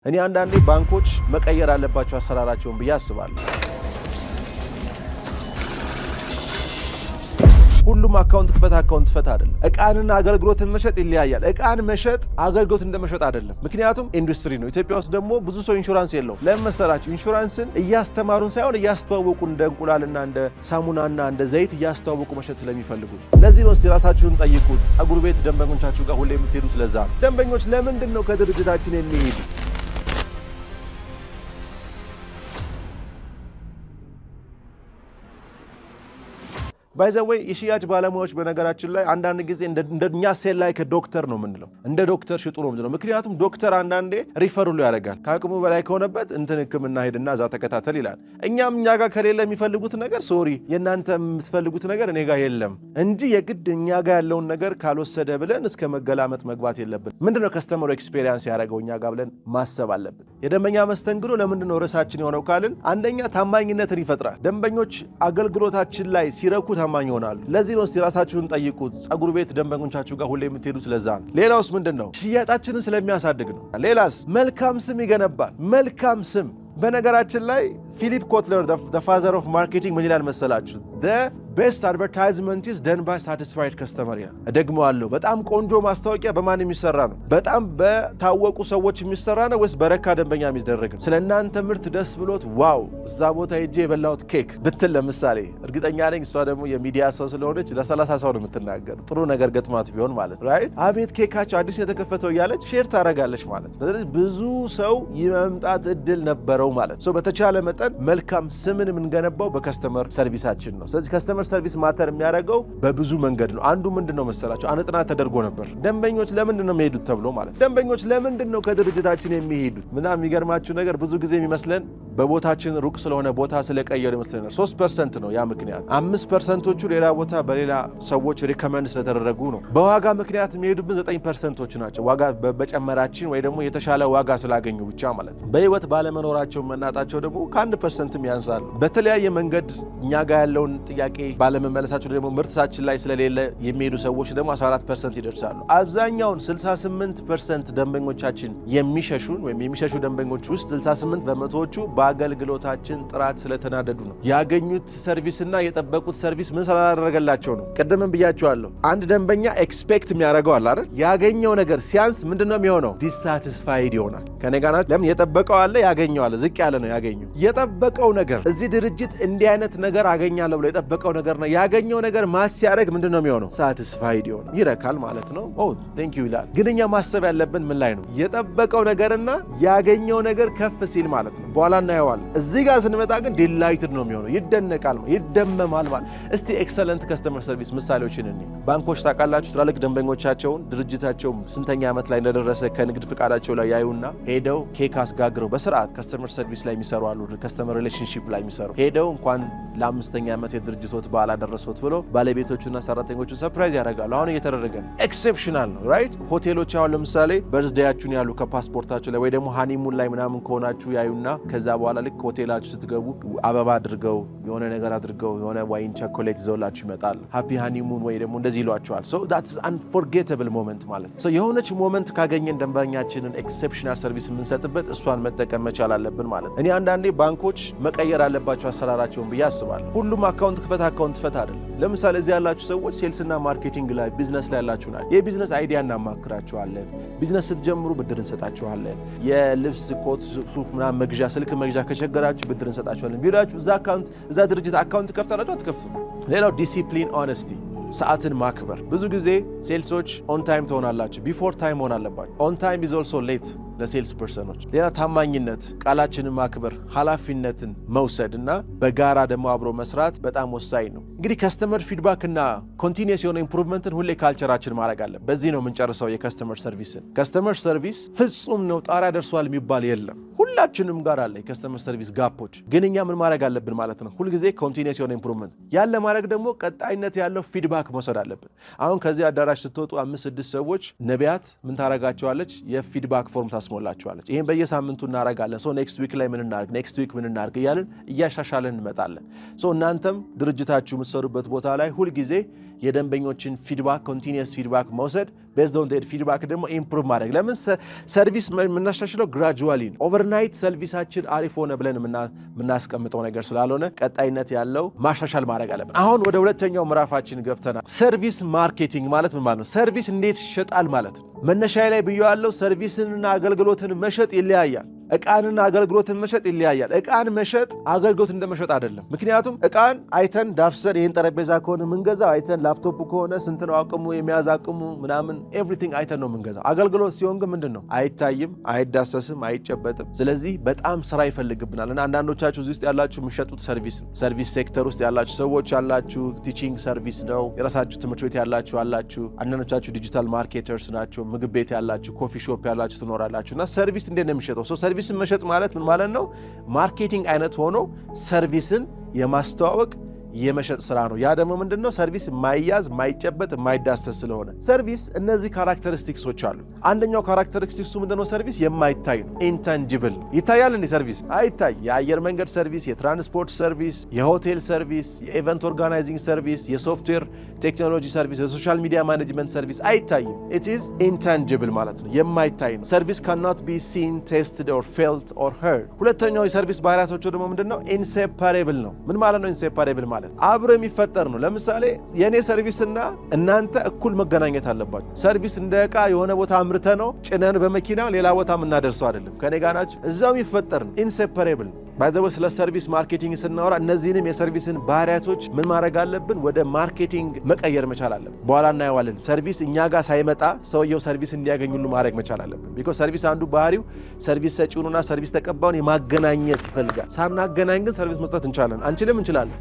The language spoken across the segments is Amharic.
እኔ አንዳንዴ ባንኮች መቀየር አለባቸው አሰራራቸውን ብዬ አስባለሁ። ሁሉም አካውንት ክፈት አይደለም። እቃንና አገልግሎትን መሸጥ ይለያያል። እቃን መሸጥ አገልግሎት እንደመሸጥ አይደለም። ምክንያቱም ኢንዱስትሪ ነው። ኢትዮጵያ ውስጥ ደግሞ ብዙ ሰው ኢንሹራንስ የለውም። ለምን መሰላችሁ? ኢንሹራንስን እያስተማሩን ሳይሆን እያስተዋወቁ እንደ እንቁላልና እንደ ሳሙናና እንደ ዘይት እያስተዋወቁ መሸጥ ስለሚፈልጉ። ለዚህ ነው ራሳችሁን ጠይቁት። ጸጉር ቤት ደንበኞቻችሁ ጋር ሁሌ የምትሄዱት ለዛ ነው። ደንበኞች ለምንድን ነው ከድርጅታችን የሚሄዱ? ባይ ዘ ዌይ የሽያጭ ባለሙያዎች በነገራችን ላይ አንዳንድ ጊዜ እንደኛ ሴል ላይ ከዶክተር ነው የምንለው። እንደ ዶክተር ሽጡ ነው የምንለው። ምክንያቱም ዶክተር አንዳንዴ ሪፈር ሁሉ ያደርጋል። ከአቅሙ በላይ ከሆነበት እንትን ሕክምና ሄድና እዛ ተከታተል ይላል። እኛም እኛ ጋር ከሌለ የሚፈልጉት ነገር ሶሪ የእናንተ የምትፈልጉት ነገር እኔ ጋር የለም እንጂ የግድ እኛ ጋር ያለውን ነገር ካልወሰደ ብለን እስከ መገላመጥ መግባት የለብን። ምንድነው ከስተመሩ ኤክስፔሪንስ ያደረገው እኛ ጋር ብለን ማሰብ አለብን። የደንበኛ መስተንግዶ ለምንድነው ርዕሳችን የሆነው ካልን አንደኛ ታማኝነትን ይፈጥራል። ደንበኞች አገልግሎታችን ላይ ሲረኩ ታማኝ ይሆናሉ። ለዚህ ነው ራሳችሁን ጠይቁት። ጸጉር ቤት ደንበኞቻችሁ ጋር ሁሌ የምትሄዱት ለዛ ነው። ሌላውስ ምንድነው? ሽያጫችንን ስለሚያሳድግ ነው። ሌላስ መልካም ስም ይገነባል። መልካም ስም በነገራችን ላይ ፊሊፕ ኮትለር the father of marketing ምን ይላል መሰላችሁ? the best advertisement is done by satisfied customer ይላል። እደግመዋለሁ። በጣም ቆንጆ ማስታወቂያ በማን የሚሰራ ነው? በጣም በታወቁ ሰዎች የሚሰራ ነው ወይስ በረካ ደንበኛ የሚደረግ ነው? ስለናንተ ምርት ደስ ብሎት ዋው እዛ ቦታ ሄጄ የበላሁት ኬክ ብትል ለምሳሌ እርግጠኛ ነኝ እሷ ደግሞ የሚዲያ ሰው ስለሆነች ለ30 ሰው ነው የምትናገር። ጥሩ ነገር ገጥማት ቢሆን ማለት ራይት። አቤት ኬካቸው አዲስ የተከፈተው እያለች ሼር ታደርጋለች ማለት ነው። ስለዚህ ብዙ ሰው የመምጣት እድል ነበረው ማለት ነው። በተቻለ መጠን መልካም ስምን የምንገነባው በከስተመር ሰርቪሳችን ነው። ስለዚህ ከስተመር ሰርቪስ ማተር የሚያደርገው በብዙ መንገድ ነው። አንዱ ምንድነው መሰላችሁ? አንድ ጥናት ተደርጎ ነበር። ደንበኞች ለምንድን ነው የሚሄዱት ተብሎ ማለት ደንበኞች ለምንድን ነው ከድርጅታችን የሚሄዱት? ምናምን የሚገርማችሁ ነገር ብዙ ጊዜ የሚመስለን በቦታችን ሩቅ ስለሆነ ቦታ ስለቀየሩ ይመስለናል። 3% ነው ያ ምክንያት። 5%ቶቹ ሌላ ቦታ በሌላ ሰዎች ሪከመንድ ስለተደረጉ ነው። በዋጋ ምክንያት የሚሄዱብን 9%ቶች ናቸው። ዋጋ በጨመራችን ወይ ደግሞ የተሻለ ዋጋ ስላገኙ ብቻ ማለት ነው። በህይወት ባለመኖራቸው መናጣቸው ደግሞ ከ1%ም ያንሳሉ። በተለያየ መንገድ እኛ ጋር ያለውን ጥያቄ ባለመመለሳቸው ደግሞ ምርታችን ላይ ስለሌለ የሚሄዱ ሰዎች ደግሞ 14% ይደርሳሉ። አብዛኛውን 68% ደንበኞቻችን የሚሸሹን ወይም የሚሸሹ ደንበኞች ውስጥ 68 በመቶዎቹ በአገልግሎታችን ጥራት ስለተናደዱ ነው። ያገኙት ሰርቪስና የጠበቁት ሰርቪስ ምን ስላላደረገላቸው ነው። ቀደምም ብያቸዋለሁ። አንድ ደንበኛ ኤክስፔክት የሚያደርገው አለ አይደል? ያገኘው ነገር ሲያንስ ምንድነው የሚሆነው? ዲሳቲስፋይድ ይሆናል። ከኔ ጋር ለምን የጠበቀው አለ ያገኘው አለ። ዝቅ ያለ ነው ያገኘው። የጠበቀው ነገር እዚህ ድርጅት እንዲህ አይነት ነገር አገኛለሁ ብሎ የጠበቀው ነገር ነው ያገኘው ነገር ማስ ሲያደርግ ምንድነው የሚሆነው? ሳቲስፋይድ ይሆናል። ይረካል ማለት ነው። ኦ ቴንክ ዩ ይላል። ግን እኛ ማሰብ ያለብን ምን ላይ ነው? የጠበቀው ነገርና ያገኘው ነገር ከፍ ሲል ማለት ነው። በኋላ እናየዋለን። እዚህ ጋር ስንመጣ ግን ዲላይትድ ነው የሚሆነው። ይደነቃል፣ ይደመማል ማለት። እስቲ ኤክሰለንት ከስተመር ሰርቪስ ምሳሌዎችን እኔ ባንኮች ታውቃላችሁ፣ ትላልቅ ደንበኞቻቸውን ድርጅታቸው ስንተኛ ዓመት ላይ እንደደረሰ ከንግድ ፍቃዳቸው ላይ ያዩና ሄደው ኬክ አስጋግረው በስርዓት ከስተመር ሰርቪስ ላይ የሚሰሩ አሉ። ከስተመር ሪሌሽንሺፕ ላይ የሚሰሩ ሄደው እንኳን ለ5ኛ ዓመት የድርጅቶት በዓል አደረሰዎት ብሎ ባለቤቶቹና ሰራተኞቹን ሰርፕራይዝ ያደርጋሉ። አሁን እየተደረገ ነው። ኤክሴፕሽናል ነው ራይት። ሆቴሎች አሁን ለምሳሌ በርዝዴያችሁን ያሉ ከፓስፖርታችሁ ላይ ወይ ደግሞ ሃኒሙን ላይ ምናምን ከሆናችሁ ያዩና ከዛ በኋላ ልክ ሆቴላችሁ ስትገቡ አበባ አድርገው የሆነ ነገር አድርገው የሆነ ዋይን ቸኮሌት ይዘውላችሁ ይመጣሉ። ሃፒ ሃኒሙን ወይ ደግሞ እንደዚህ ይሏቸዋል። ሶ ዳትስ አንፎርጌተብል ሞመንት ማለት ነው። ሶ የሆነች ሞመንት ካገኘን ደንበኛችንን ኤክሴፕሽናል ሰርቪስ የምንሰጥበት እሷን መጠቀም መቻል አለብን ማለት ነው። እኔ አንዳንዴ ባንኮች መቀየር አለባቸው አሰራራቸውን ብዬ አስባለሁ። ሁሉም አካውንት ክፈት አይደለም። ለምሳሌ እዚህ ያላችሁ ሰዎች ሴልስና ማርኬቲንግ ላይ ቢዝነስ ላይ ያላችሁ ናችሁ። የቢዝነስ አይዲያ እናማክራችኋለን። ቢዝነስ ስትጀምሩ ብድር እንሰጣችኋለን። የልብስ ኮት፣ ሱፍ ምናምን መግዣ፣ ስልክ መግዣ ከቸገራችሁ ብድር እንሰጣችኋለን። ቢራችሁ እዛ ድርጅት አካውንት ከፍታላችሁ አትከፍሉ። ሌላው ዲሲፕሊን ኦነስቲ፣ ሰዓትን ማክበር። ብዙ ጊዜ ሴልሶች ኦን ታይም ትሆናላችሁ፣ ቢፎር ታይም መሆን አለባችሁ። ኦን ታይም ኢዝ ኦልሶ ሌት ለሴልስ ፐርሰኖች። ሌላ ታማኝነት፣ ቃላችንን ማክበር፣ ኃላፊነትን መውሰድ እና በጋራ ደግሞ አብሮ መስራት በጣም ወሳኝ ነው። እንግዲህ ከስተመር ፊድባክ እና ኮንቲኒየስ የሆነ ኢምፕሩቭመንትን ሁሌ ካልቸራችን ማድረግ አለ። በዚህ ነው የምንጨርሰው የከስተመር ሰርቪስን። ከስተመር ሰርቪስ ፍጹም ነው ጣሪያ ደርሷል የሚባል የለም። ሁላችንም ጋር አለ የከስተመር ሰርቪስ ጋፖች። ግን እኛ ምን ማድረግ አለብን ማለት ነው? ሁልጊዜ ኮንቲኒየስ የሆነ ኢምፕሩቭመንት ያለ ማድረግ ደግሞ ቀጣይነት ያለው ፊድባክ መውሰድ አለብን። አሁን ከዚህ አዳራሽ ስትወጡ 5-6 ሰዎች ነቢያት ምን ታረጋቸዋለች? የፊድባክ ፎርም ታስሞላቸዋለች። ይሄን በየሳምንቱ እናረጋለን። ሶ ኔክስት ዊክ ላይ ምን እናርግ፣ ኔክስት ዊክ ምን እናርግ እያልን እያሻሻለን እንመጣለን። ሶ እናንተም ድርጅታችሁ የምትሰሩበት ቦታ ላይ ሁልጊዜ የደንበኞችን ፊድባክ ኮንቲኒየስ ፊድባክ መውሰድ based on their feedback ደግሞ ኢምፕሩቭ ማድረግ። ለምን ሰርቪስ የምናሻሽለው ግራጁዋሊ ነው። ኦቨርናይት ሰርቪሳችን አሪፍ ሆነ ብለን የምናስቀምጠው ነገር ስላልሆነ ቀጣይነት ያለው ማሻሻል ማድረግ አለብን። አሁን ወደ ሁለተኛው ምዕራፋችን ገብተናል። ሰርቪስ ማርኬቲንግ ማለት ምን ማለት ነው? ሰርቪስ እንዴት ይሸጣል ማለት ነው። መነሻዬ ላይ ብዬዋለሁ። ሰርቪስንና አገልግሎትን መሸጥ ይለያያል። እቃንና አገልግሎትን መሸጥ ይለያያል። እቃን መሸጥ አገልግሎት እንደመሸጥ አይደለም። ምክንያቱም እቃን አይተን ዳፍሰን ይሄን ጠረጴዛ ከሆነ ምንገዛው አይተን ላፕቶፕ ከሆነ ስንት ነው አቅሙ የሚያዝ አቅሙ ምናምን ኤቭሪቲንግ አይተን ነው ምንገዛው። አገልግሎት ሲሆን ግን ምንድን ነው? አይታይም፣ አይዳሰስም፣ አይጨበጥም። ስለዚህ በጣም ስራ ይፈልግብናል። እና አንዳንዶቻችሁ እዚህ ውስጥ ያላችሁ የሚሸጡት ሰርቪስ ሴክተር ውስጥ ያላችሁ ሰዎች ያላችሁ ቲቺንግ ሰርቪስ ነው። የራሳችሁ ትምህርት ቤት ያላችሁ አላችሁ። አንዳንዶቻችሁ ዲጂታል ማርኬተርስ ናቸው። ምግብ ቤት ያላችሁ፣ ኮፊ ሾፕ ያላችሁ ትኖራላችሁ። እና ሰርቪስ እንዴት ነው የሚሸጠው? ሰርቪስን መሸጥ ማለት ምን ማለት ነው? ማርኬቲንግ አይነት ሆኖ ሰርቪስን የማስተዋወቅ የመሸጥ ስራ ነው። ያ ደግሞ ምንድነው? ሰርቪስ የማይያዝ የማይጨበጥ የማይዳሰስ ስለሆነ ሰርቪስ እነዚህ ካራክተሪስቲክሶች አሉ። አንደኛው ካራክተሪስቲክሱ ምንድነው? ሰርቪስ የማይታይ ነው። ኢንታንጂብል ነው። ይታያል እንዴ? ሰርቪስ አይታይ። የአየር መንገድ ሰርቪስ፣ የትራንስፖርት ሰርቪስ፣ የሆቴል ሰርቪስ፣ የኢቨንት ኦርጋናይዚንግ ሰርቪስ፣ የሶፍትዌር ቴክኖሎጂ ሰርቪስ፣ የሶሻል ሚዲያ ማኔጅመንት ሰርቪስ አይታይም። ኢት ኢዝ ኢንታንጂብል ማለት ነው። የማይታይ ነው። ሰርቪስ ካናት ቢ ሲን ቴስትድ ኦር ፌልት ኦር ሄርድ። ሁለተኛው የሰርቪስ ባህሪያቶቹ ደግሞ ምንድነው? ኢንሴፓሬብል ነው። ምን ማለት ነው ኢንሴፓሬብል ማለት? አብሮ የሚፈጠር ነው። ለምሳሌ የኔ ሰርቪስና እናንተ እኩል መገናኘት አለባችሁ። ሰርቪስ እንደ ዕቃ የሆነ ቦታ አምርተ ነው ጭነን በመኪና ሌላ ቦታ የምናደርሰው አይደለም። ከኔ ጋር ናችሁ። እዛው የሚፈጠር ነው። ኢንሴፓሬብል ነው። ባይዘው ስለ ሰርቪስ ማርኬቲንግ ስናወራ እነዚህንም የሰርቪስን ባህሪያቶች ምን ማድረግ አለብን? ወደ ማርኬቲንግ መቀየር መቻል አለብን። በኋላ እናየዋለን። ሰርቪስ እኛ ጋር ሳይመጣ ሰውየው ሰርቪስ እንዲያገኝ ሁሉ ማድረግ መቻል አለብን። ቢኮዝ ሰርቪስ አንዱ ባህሪው ሰርቪስ ሰጪውንና ሰርቪስ ተቀባዩን የማገናኘት ይፈልጋል። ሳናገናኝ ግን ሰርቪስ መስጠት እንችላለን? አንችልም?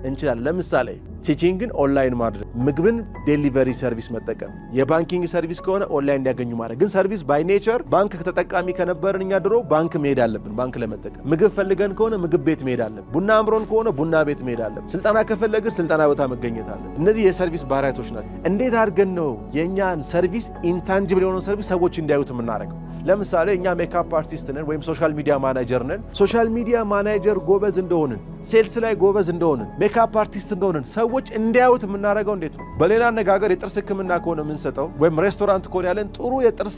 እንችላለን። ለምሳሌ ቲቺንግን ኦንላይን ማድረግ፣ ምግብን ዴሊቨሪ ሰርቪስ መጠቀም፣ የባንኪንግ ሰርቪስ ከሆነ ኦንላይን እንዲያገኙ ማድረግ። ግን ሰርቪስ ባይ ኔቸር ባንክ ተጠቃሚ ከነበርን እኛ ድሮ ባንክ መሄድ አለብን ባንክ ለመጠቀም። ምግብ ፈልገን ከሆነ ምግብ ቤት መሄድ አለብን። ቡና አምሮን ከሆነ ቡና ቤት መሄድ አለብን። ስልጠና ከፈለግን ስልጠና ቦታ መገኘት አለብን። እነዚህ የሰርቪስ ባህሪያቶች ናቸው። እንዴት አድርገን ነው የእኛን ሰርቪስ ኢንታንጅብል የሆነውን ሰርቪስ ሰዎች እንዲያዩት የምናደርገው? ለምሳሌ እኛ ሜካፕ አርቲስት ነን ወይም ሶሻል ሚዲያ ማናጀር ነን። ሶሻል ሚዲያ ማናጀር ጎበዝ እንደሆንን፣ ሴልስ ላይ ጎበዝ እንደሆንን፣ ሜካፕ አርቲስት እንደሆንን ሰዎች እንዲያዩት የምናደርገው እንዴት ነው? በሌላ አነጋገር የጥርስ ሕክምና ከሆነ የምንሰጠው ወይም ሬስቶራንት ከሆነ ያለን ጥሩ የጥርስ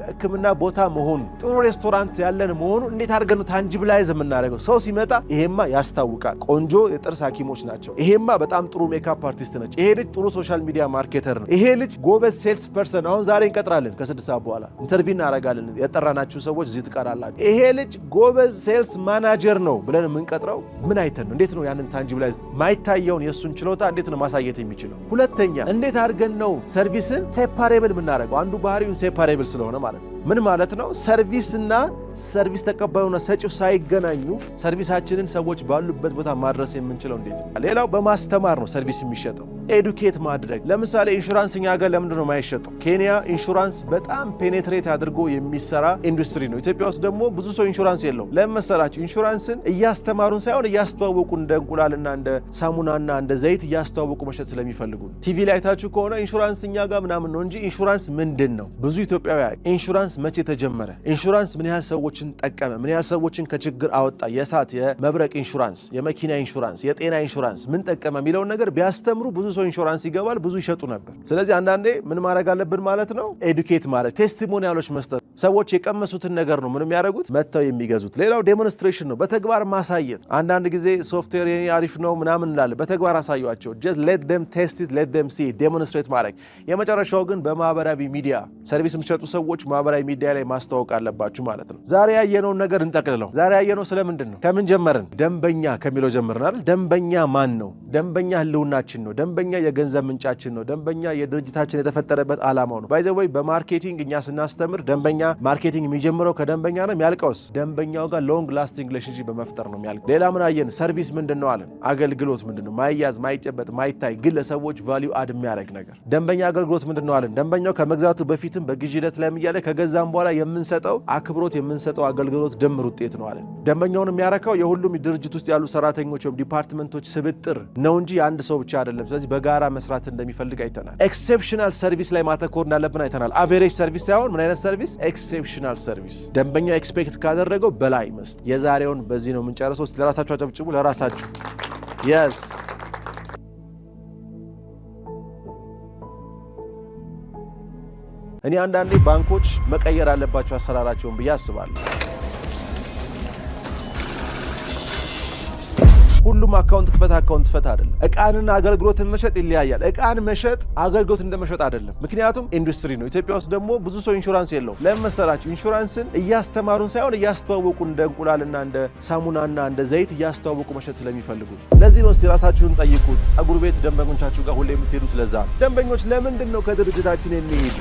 ሕክምና ቦታ መሆኑ፣ ጥሩ ሬስቶራንት ያለን መሆኑ እንዴት አድርገን ነው ታንጂብላይዝ የምናደርገው? ሰው ሲመጣ ይሄማ ያስታውቃል፣ ቆንጆ የጥርስ ሐኪሞች ናቸው፣ ይሄማ በጣም ጥሩ ሜካፕ አርቲስት ነች፣ ይሄ ልጅ ጥሩ ሶሻል ሚዲያ ማርኬተር ነው፣ ይሄ ልጅ ጎበዝ ሴልስ ፐርሰን። አሁን ዛሬ እንቀጥራለን፣ ከ6 ሰዓት በኋላ ኢንተርቪው እናደርጋለን። የጠራናችሁ ሰዎች እዚህ ትቀራላችሁ። ይሄ ልጅ ጎበዝ ሴልስ ማናጀር ነው ብለን የምንቀጥረው ምን አይተን ነው? እንዴት ነው ያንን ታንጂብላይዝ ማይታየውን የእሱን ችሎታ እንዴት ነው ማሳየት የሚችለው? ሁለተኛ እንዴት አድርገን ነው ሰርቪስን ሴፓሬብል የምናደርገው? አንዱ ባህሪውን ሴፓሬብል ስለሆነ ማለት ነው። ምን ማለት ነው? ሰርቪስና ሰርቪስ ተቀባዩና ሰጪው ሳይገናኙ ሰርቪሳችንን ሰዎች ባሉበት ቦታ ማድረስ የምንችለው እንዴት ነው? ሌላው በማስተማር ነው ሰርቪስ የሚሸጠው፣ ኤዱኬት ማድረግ። ለምሳሌ ኢንሹራንስ እኛ ሀገር ለምንድን ነው የማይሸጠው? ኬንያ ኢንሹራንስ በጣም ፔኔትሬት አድርጎ የሚሰራ ኢንዱስትሪ ነው። ኢትዮጵያ ውስጥ ደግሞ ብዙ ሰው ኢንሹራንስ የለውም። ለምን መሰላችሁ? ኢንሹራንስን እያስተማሩን ሳይሆን እያስተዋወቁ እንደ እንቁላልና እንደ ሳሙናና እንደ ዘይት እያስተዋወቁ መሸጥ ስለሚፈልጉ ቲቪ ላይ ታችሁ ከሆነ ኢንሹራንስ እኛ ጋር ምናምን ነው እንጂ ኢንሹራንስ ምንድን ነው? ብዙ ኢትዮጵያውያን ኢንሹራንስ መቼ ተጀመረ? ኢንሹራንስ ምን ያህል ሰዎችን ጠቀመ? ምን ያህል ሰዎችን ከችግር አወጣ? የእሳት የመብረቅ ኢንሹራንስ፣ የመኪና ኢንሹራንስ፣ የጤና ኢንሹራንስ ምን ጠቀመ የሚለውን ነገር ቢያስተምሩ ብዙ ሰው ኢንሹራንስ ይገባል፣ ብዙ ይሸጡ ነበር። ስለዚህ አንዳንዴ ምን ማድረግ አለብን ማለት ነው? ኤዱኬት ማድረግ፣ ቴስቲሞኒያሎች መስጠት። ሰዎች የቀመሱትን ነገር ነው ምንም ያደረጉት መጥተው የሚገዙት። ሌላው ዴሞንስትሬሽን ነው፣ በተግባር ማሳየት። አንዳንድ ጊዜ ሶፍትዌር የኔ አሪፍ ነው ምናምን እንላለን። በተግባር አሳዩአቸው። ጀስት ሌት ደም ቴስት ኢት፣ ሌት ደም ሲ፣ ዴሞንስትሬት ማድረግ። የመጨረሻው ግን በማህበራዊ ሚዲያ ሰርቪስ የሚሸጡ ሰዎች ማህበራዊ ሚዲያ ላይ ማስተዋወቅ አለባችሁ ማለት ነው። ዛሬ ያየነውን ነገር እንጠቅልለው። ዛሬ ያየነው ስለምንድን ነው? ከምን ጀመርን? ደንበኛ ከሚለው ጀመርን አይደል? ደንበኛ ማን ነው? ደንበኛ ህልውናችን ነው። ደንበኛ የገንዘብ ምንጫችን ነው። ደንበኛ የድርጅታችን የተፈጠረበት ዓላማው ነው። ባይ ዘ ወይ በማርኬቲንግ እኛ ስናስተምር ደንበኛ ማርኬቲንግ የሚጀምረው ከደንበኛ ነው፣ የሚያልቀውስ ደንበኛው ጋር ሎንግ ላስቲንግ ሪሌሽንሺፕ በመፍጠር ነው የሚያልቅ። ሌላ ምን አየን? ሰርቪስ ምንድን ነው አለን? አገልግሎት ምንድን ነው? ማይያዝ፣ ማይጨበጥ፣ ማይታይ ግን ለሰዎች ቫልዩ አድ የሚያደርግ ነገር። ደንበኛ አገልግሎት ምንድን ነው አለን? ደንበኛው ከመግዛቱ በፊትም በግዢ ሂደት ላይ እያለ ከገዛም በኋላ የምንሰጠው አክብሮት የምንሰጠው አገልግሎት ድምር ውጤት ነው አለን። ደንበኛውን የሚያረካው የሁሉም ድርጅት ውስጥ ያሉ ሰራተኞች ወይም ዲፓርትመንቶች ስብጥር ነው እንጂ የአንድ ሰው ብቻ አይደለም። ስለዚህ በጋራ መስራት እንደሚፈልግ አይተናል። ኤክሴፕሽናል ሰርቪስ ላይ ማተኮር እንዳለብን አይተናል። አቬሬጅ ሰርቪስ ሳይሆን ምን አይነት ሰርቪስ? ኤክሴፕሽናል ሰርቪስ። ደንበኛው ኤክስፔክት ካደረገው በላይ መስጠት። የዛሬውን በዚህ ነው የምንጨርሰው። ለራሳችሁ አጨብጭቡ፣ ለራሳችሁ። የስ እኔ አንዳንዴ ባንኮች መቀየር አለባቸው አሰራራቸውን ብዬ አስባለሁ። ሁሉም አካውንት ክፈት አይደለም። እቃንና አገልግሎትን መሸጥ ይለያያል። እቃን መሸጥ አገልግሎት እንደመሸጥ አይደለም። ምክንያቱም ኢንዱስትሪ ነው። ኢትዮጵያ ውስጥ ደግሞ ብዙ ሰው ኢንሹራንስ የለውም። ለምን መሰላችሁ? ኢንሹራንስን እያስተማሩን ሳይሆን እያስተዋወቁ እንደ እንቁላልና እንደ ሳሙናና እንደ ዘይት እያስተዋወቁ መሸጥ ስለሚፈልጉ። ለዚህ ነው ራሳችሁን ጠይቁት። ጸጉር ቤት ደንበኞቻችሁ ጋር ሁሌ የምትሄዱት ለዛ ነው። ደንበኞች ለምንድን ነው ከድርጅታችን የሚሄዱ?